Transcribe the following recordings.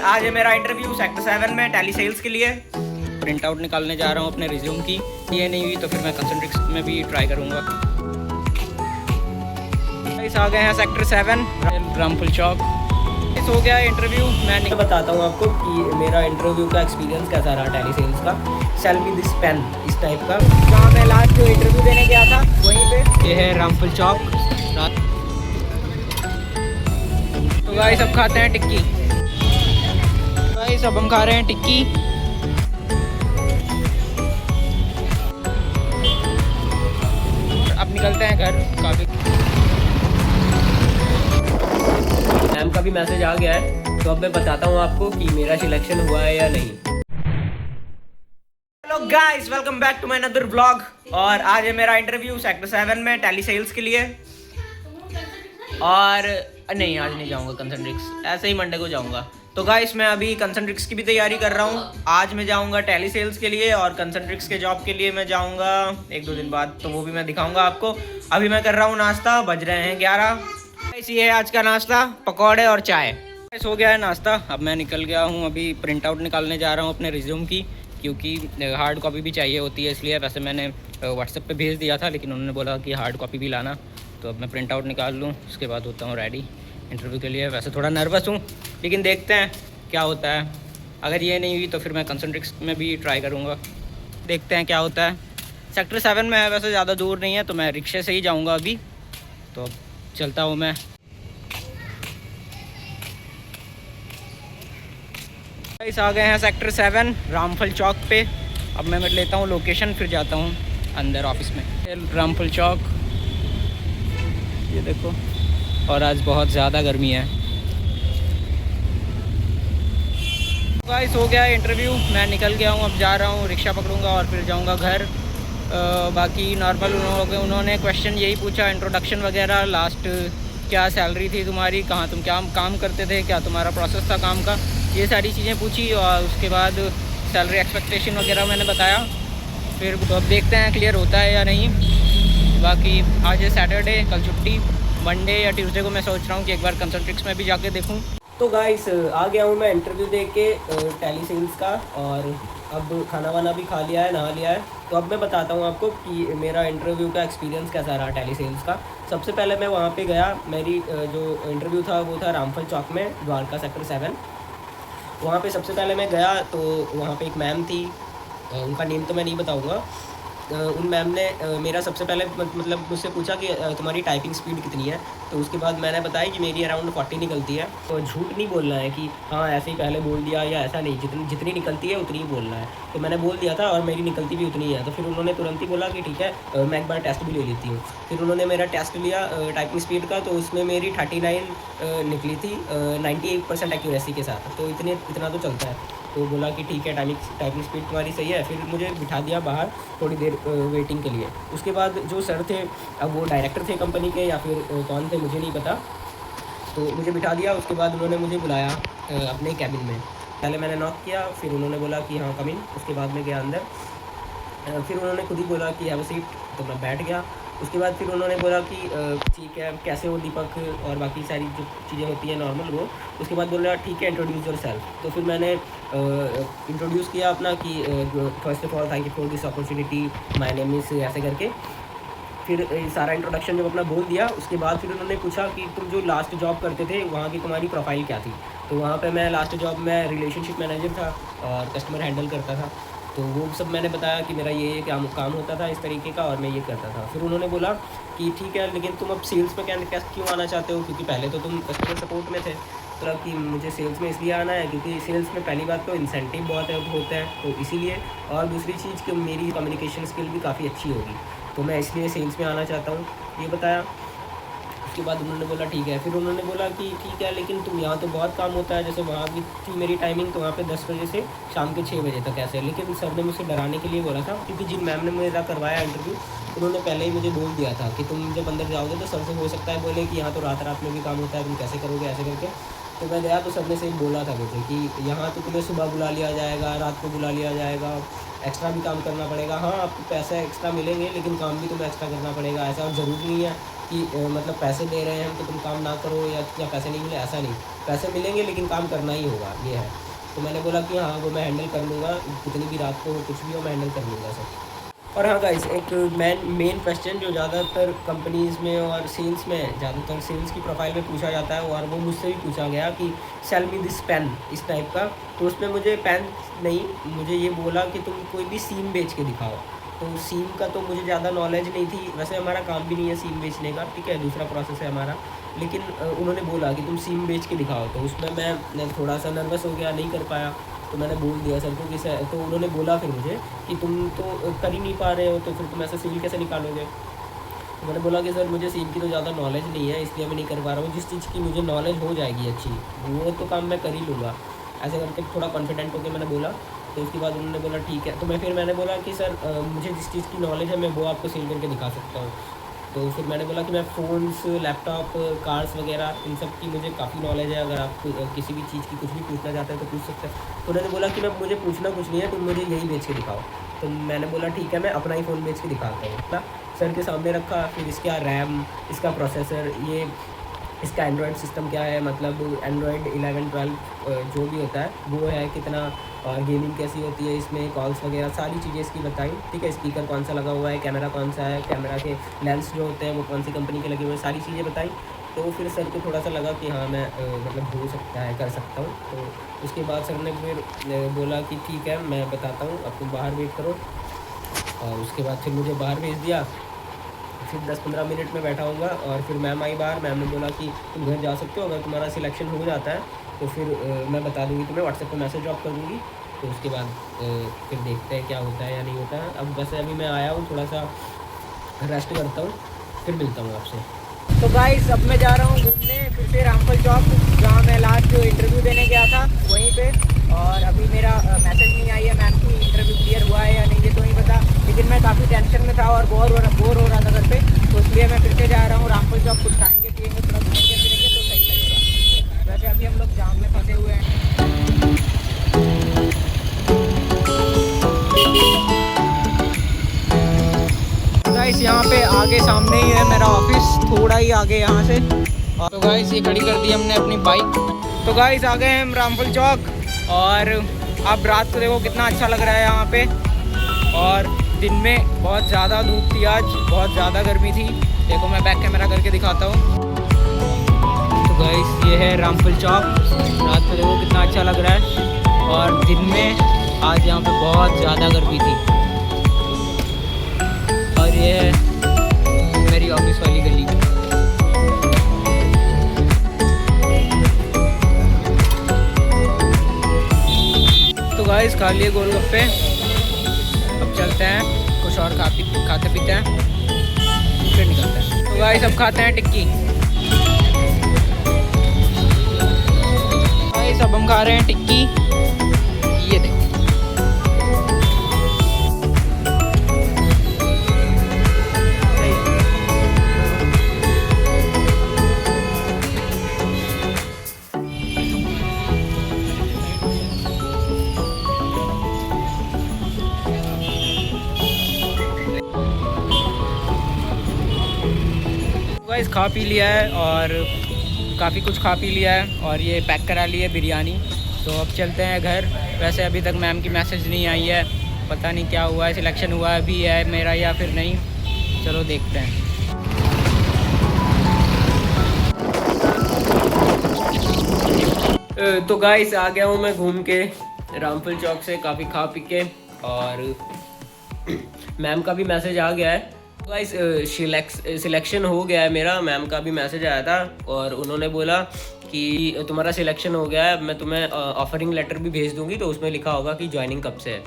आज है मेरा इंटरव्यू सेक्टर 7 में टेली सेल्स के लिए। प्रिंट आउट निकालने जा रहा हूँ अपने रिज्यूम की। ये नहीं हुई तो फिर मैं कंसंट्रिक्स में भी ट्राई करूँगा। इस आ गए हैं सेक्टर 7 रामफुल चौक। इस हो गया इंटरव्यू। मैं बताता हूँ आपको कि मेरा इंटरव्यू का एक्सपीरियंस कैसा रहा टेली सेल्स का। सेल मी दिस पेन इस टाइप का। जहाँ मैं लास्ट जो इंटरव्यू देने गया था वहीं पे ये है रामफुल चौक। तो गाइस सब खाते हैं टिक्की। सब हम खा रहे हैं टिक्की। अब निकलते हैं घर। काफी मैम का भी मैसेज आ गया है, तो अब मैं बताता हूँ आपको कि मेरा सिलेक्शन हुआ है या नहीं। Hello guys, welcome back to my another vlog. और आज है मेरा इंटरव्यू सेक्टर 7 में टेली सेल्स के लिए। और नहीं, आज नहीं जाऊँगा कंसंट्रिक्स, ऐसे ही मंडे को जाऊँगा। तो गाइस मैं अभी कंसंट्रिक्स की भी तैयारी कर रहा हूँ। आज मैं जाऊँगा टेली सेल्स के लिए और कंसंट्रिक्स के जॉब के लिए मैं जाऊँगा 1-2 दिन बाद, तो वो भी मैं दिखाऊँगा आपको। अभी मैं कर रहा हूँ नाश्ता, बज रहे हैं 11। गाइस ये है आज का नाश्ता, पकौड़े और चाय। गाइस हो गया है नाश्ता। अब मैं निकल गया हूँ, अभी प्रिंट आउट निकालने जा रहा हूँ अपने रिज्यूम की, क्योंकि हार्ड कॉपी भी चाहिए होती है। इसलिए वैसे मैंने व्हाट्सएप पे भेज दिया था, लेकिन उन्होंने बोला कि हार्ड कॉपी भी लाना। तो अब मैं प्रिंट आउट निकाल लूँ, उसके बाद होता हूँ रेडी इंटरव्यू के लिए। वैसे थोड़ा नर्वस हूँ, लेकिन देखते हैं क्या होता है। अगर ये नहीं हुई तो फिर मैं कंसंट्रिक्स में भी ट्राई करूँगा। देखते हैं क्या होता है। सेक्टर 7 में है, वैसे ज़्यादा दूर नहीं है, तो मैं रिक्शे से ही जाऊँगा अभी। तो चलता हूँ मैं। इस आ गए हैं सेक्टर 7 रामफल चौक पे। अब मैं लेता हूँ लोकेशन, फिर जाता हूँ अंदर ऑफिस में। रामफल चौक ये देखो। और आज बहुत ज़्यादा गर्मी है। गाइस हो गया इंटरव्यू, मैं निकल गया हूँ। अब जा रहा हूँ, रिक्शा पकड़ूंगा और फिर जाऊँगा घर। बाकी नॉर्मल उन्होंने क्वेश्चन यही पूछा, इंट्रोडक्शन वगैरह, लास्ट क्या सैलरी थी तुम्हारी, कहाँ तुम क्या काम करते थे, क्या तुम्हारा प्रोसेस था काम का, ये सारी चीज़ें पूछी। और उसके बाद सैलरी एक्सपेक्टेशन वगैरह मैंने बताया। फिर तो अब देखते हैं क्लियर होता है या नहीं। बाकी आज है सैटरडे, कल छुट्टी। मंडे या ट्यूसडे को मैं सोच रहा हूँ कि एक बार कंसंट्रिक्स में भी जाके देखूँ। तो गाइस आ गया हूँ मैं इंटरव्यू दे के टेली सेल्स का। और अब खाना वाना भी खा लिया है, नहा लिया है। तो अब मैं बताता हूँ आपको कि मेरा इंटरव्यू का एक्सपीरियंस कैसा रहा टेली सेल्स का। सबसे पहले मैं वहाँ पे गया। मेरी जो इंटरव्यू था वो था रामफल चौक में, द्वारका सेक्टर 7। वहाँ पे सबसे पहले मैं गया तो वहाँ पे एक मैम थी, उनका नेम तो मैं नहीं बताऊँगा। उन मैम ने मेरा सबसे पहले मतलब मुझसे पूछा कि तुम्हारी टाइपिंग स्पीड कितनी है। तो उसके बाद मैंने बताया कि मेरी अराउंड 40 निकलती है। तो झूठ नहीं बोलना है कि हाँ ऐसे ही पहले बोल दिया या ऐसा नहीं, जितनी निकलती है उतनी ही बोलना है। तो मैंने बोल दिया था और मेरी निकलती भी उतनी है। तो फिर उन्होंने तुरंत ही बोला कि ठीक है मैं एक बार टेस्ट भी ले लेती हूँ। फिर उन्होंने मेरा टेस्ट लिया टाइपिंग स्पीड का, तो उसमें मेरी 39 निकली थी 98% एक्यूरेसी के साथ। तो इतना तो चलता है। तो बोला कि ठीक है टाइपिंग स्पीड तुम्हारी सही है। फिर मुझे बिठा दिया बाहर थोड़ी देर वेटिंग के लिए। उसके बाद जो सर थे, अब वो डायरेक्टर थे कंपनी के या फिर कौन थे मुझे नहीं पता, तो मुझे बिठा दिया। उसके बाद उन्होंने मुझे बुलाया अपने कैबिन में। पहले मैंने नॉक किया, फिर उन्होंने बोला कि हाँ कम इन। उसके बाद मैं गया अंदर। फिर उन्होंने खुद ही बोला कि हैव अ सीट, तो मैं बैठ गया। उसके बाद फिर उन्होंने बोला कि ठीक है कैसे हो दीपक, और बाकी सारी जो चीज़ें होती हैं नॉर्मल वो। उसके बाद बोला ठीक है इंट्रोड्यूस योर सेल्फ। तो फिर मैंने इंट्रोड्यूस किया अपना कि first of all thank you for this opportunity, my name is ऐसे करके। फिर सारा इंट्रोडक्शन जब अपना बोल दिया, उसके बाद फिर उन्होंने पूछा कि तुम जो लास्ट जॉब करते थे वहाँ की तुम्हारी प्रोफाइल क्या थी। तो वहाँ पे मैं लास्ट जॉब में रिलेशनशिप मैनेजर था और कस्टमर हैंडल करता था। तो वो सब मैंने बताया कि मेरा ये काम होता था इस तरीके का और मैं ये करता था। फिर उन्होंने बोला कि ठीक है लेकिन तुम अब सेल्स में क्या क्यों आना चाहते हो, क्योंकि पहले तो तुम कस्टमर सपोर्ट में थे। तो कि मुझे सेल्स में इसलिए आना है क्योंकि सेल्स में पहली बात तो इंसेंटिव बहुत होता है, तो इसीलिए। और दूसरी चीज़ कि मेरी कम्युनिकेशन स्किल भी काफ़ी अच्छी होगी, तो मैं इसलिए सेल्स में आना चाहता हूँ, ये बताया। उसके बाद उन्होंने बोला ठीक है। फिर उन्होंने बोला कि ठीक है लेकिन तुम यहाँ तो बहुत काम होता है, जैसे वहाँ की थी मेरी टाइमिंग, तो वहाँ पे 10 बजे से शाम के 6 बजे तक ऐसे। लेकिन सर ने मुझसे डराने के लिए बोला था, क्योंकि जिन मैम ने मेरा करवाया इंटरव्यू उन्होंने पहले ही मुझे बोल दिया था कि तुम जब अंदर जाओगे तो सर से हो सकता है बोले कि यहाँ तो रात में भी काम होता है, तुम कैसे करोगे ऐसे करके। तो मैं गया तो सर ने से बोला था मुझे कि यहाँ तो तुम्हें सुबह बुला लिया जाएगा, रात को बुला लिया जाएगा, एक्स्ट्रा भी काम करना पड़ेगा। हाँ आपको पैसे एक्स्ट्रा मिलेंगे लेकिन काम भी तुम्हें एक्स्ट्रा करना पड़ेगा, ऐसा और ज़रूरी नहीं है कि मतलब पैसे दे रहे हैं हम तो तुम काम ना करो या पैसे नहीं मिले, ऐसा नहीं, पैसे मिलेंगे लेकिन काम करना ही होगा, ये है। तो मैंने बोला कि हाँ वो मैं हैंडल कर लूँगा, कितनी भी रात को कुछ भी हो मैं हैंडल कर लूँगा सर। और हाँ गाइस, एक मेन क्वेश्चन जो ज़्यादातर कंपनीज़ में और सेल्स में, ज़्यादातर सेल्स की प्रोफाइल में पूछा जाता है, और वो मुझसे भी पूछा गया कि सेल मी दिस पेन, इस टाइप का। तो उसमें मुझे पेन नहीं, मुझे ये बोला कि तुम कोई भी सीम बेच के दिखाओ। तो सीम का तो मुझे ज़्यादा नॉलेज नहीं थी, वैसे हमारा काम भी नहीं है सीम बेचने का, ठीक है, दूसरा प्रोसेस है हमारा। लेकिन उन्होंने बोला कि तुम सीम बेच के दिखाओ, तो उसमें मैं थोड़ा सा नर्वस हो गया, नहीं कर पाया। तो मैंने बोल दिया सर को कि सर, तो उन्होंने बोला फिर मुझे कि तुम तो कर ही नहीं पा रहे हो, तो फिर तुम ऐसा सील कैसे निकालोगे। तो मैंने बोला कि सर मुझे सीम की तो ज़्यादा नॉलेज नहीं है, इसलिए मैं नहीं कर पा रहा हूँ। जिस चीज़ की मुझे नॉलेज हो जाएगी अच्छी, वो तो काम मैं कर ही लूँगा, ऐसे करके थोड़ा कॉन्फिडेंट होकर मैंने बोला। तो उसके बाद उन्होंने बोला ठीक है। तो फिर मैंने बोला कि सर मुझे जिस चीज़ की नॉलेज है मैं वो आपको सील करके दिखा सकता हूँ। तो फिर मैंने बोला कि मैं फ़ोन्स, लैपटॉप, कार्स वगैरह इन सब की मुझे काफ़ी नॉलेज है, अगर आप किसी भी चीज़ की कुछ भी पूछना चाहते हैं तो पूछ सकते हैं। तो उन्होंने बोला कि मैं, मुझे पूछना कुछ नहीं है, तुम मुझे यही बेच के दिखाओ। तो मैंने बोला ठीक है, मैं अपना ही फ़ोन बेच के दिखाता हूँ ना। सर के सामने रखा, फिर इसका रैम, इसका प्रोसेसर, ये इसका एंड्रॉयड सिस्टम क्या है, मतलब एंड्रॉयड 11, 12 जो भी होता है वो है कितना, और गेमिंग कैसी होती है इसमें, कॉल्स वगैरह सारी चीज़ें इसकी बताई, ठीक है। स्पीकर कौन सा लगा हुआ है, कैमरा कौन सा है, कैमरा के लेंस जो होते हैं वो कौन सी कंपनी के लगे हुए हैं, सारी चीज़ें बताई। तो फिर सर को थोड़ा सा लगा कि हाँ मैं मतलब हो सकता है, कर सकता हूँ। तो उसके बाद सर ने फिर बोला कि ठीक है मैं बताता हूँ, अब तुम बाहर वेट करो। और उसके बाद फिर मुझे बाहर भेज दिया। फिर 10-15 मिनट में बैठा होऊंगा, और फिर मैम आई बाहर। मैम ने बोला कि तुम घर जा सकते हो, अगर तुम्हारा सिलेक्शन हो जाता है तो फिर मैं बता दूंगी तुम्हें, व्हाट्सएप पे मैसेज ड्रॉप कर दूंगी। तो उसके बाद फिर देखते हैं क्या होता है या नहीं होता है। अब वैसे अभी मैं आया हूँ, थोड़ा सा रेस्ट करता हूँ, फिर मिलता हूँ आपसे। तो गाइस अब मैं जा रहा हूँ घूमने फिर से रामफल चौक, जहाँ मैं लास्ट इंटरव्यू देने गया था वहीं पे। और अभी मेरा मैसेज नहीं आई है मैम की इंटरव्यू क्लियर हुआ है या नहीं, ये तो नहीं पता। लेकिन मैं काफ़ी टेंशन में था और बोर हो रहा था घर पे, तो इसलिए मैं फिर से जा रहा हूँ रामफल चौक। कुछ खाएंगे पिएंगे, थोड़ा घूमेंगे फिरेंगे तो सही लगेगा। वैसे अभी हम लोग जाम में फंसे हुए हैं। गाइस यहाँ पे आगे सामने ही है मेरा ऑफिस, थोड़ा ही आगे यहाँ से। तो गाइस ये खड़ी कर दी हमने अपनी बाइक। तो गाइस आ गए हैं हम रामफल चौक, और अब रात को देखो कितना अच्छा लग रहा है यहाँ पे। और दिन में बहुत ज़्यादा धूप थी, आज बहुत ज़्यादा गर्मी थी। देखो मैं बैक कैमरा करके दिखाता हूँ। तो गाइस ये है रामफल चौक, रात को देखो कितना अच्छा लग रहा है। और दिन में आज यहाँ पे बहुत ज़्यादा गर्मी थी। और ये है मेरी ऑफिस वाली गली। तो गाइस खा लिए गोलगप्पे, अब चलते हैं कुछ और खाते पीते हैं, फिर निकलते हैं। तो गाइस अब खाते हैं टिक्की। गाइस अब हम खा रहे हैं टिक्की, ये देखो। गाइस खा पी लिया है, और काफ़ी कुछ खा पी लिया है, और ये पैक करा ली है बिरयानी। तो अब चलते हैं घर। वैसे अभी तक मैम की मैसेज नहीं आई है, पता नहीं क्या हुआ है, सिलेक्शन हुआ भी है मेरा या फिर नहीं, चलो देखते हैं। तो गाइस आ गया हूँ मैं घूम के रामफल चौक से, काफ़ी खा पी के, और मैम का भी मैसेज आ गया है। गाइस सिलेक्शन हो गया है मेरा, मैम का भी मैसेज आया था, और उन्होंने बोला कि तुम्हारा सिलेक्शन हो गया है, मैं तुम्हें ऑफरिंग लेटर भी भेज दूंगी, तो उसमें लिखा होगा कि ज्वाइनिंग कब से है।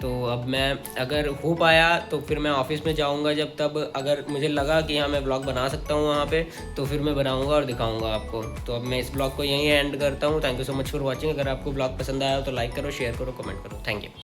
तो अब मैं अगर हो पाया तो फिर मैं ऑफिस में जाऊंगा, जब तब अगर मुझे लगा कि हाँ मैं ब्लॉग बना सकता हूँ वहाँ पे, तो फिर मैं बनाऊंगा और दिखाऊंगा आपको। तो अब मैं इस ब्लॉग को यहीं एंड करता हूँ। Thank you so much for watching. अगर आपको ब्लॉग पसंद आया हो तो लाइक करो, शेयर करो, कमेंट करो। Thank you.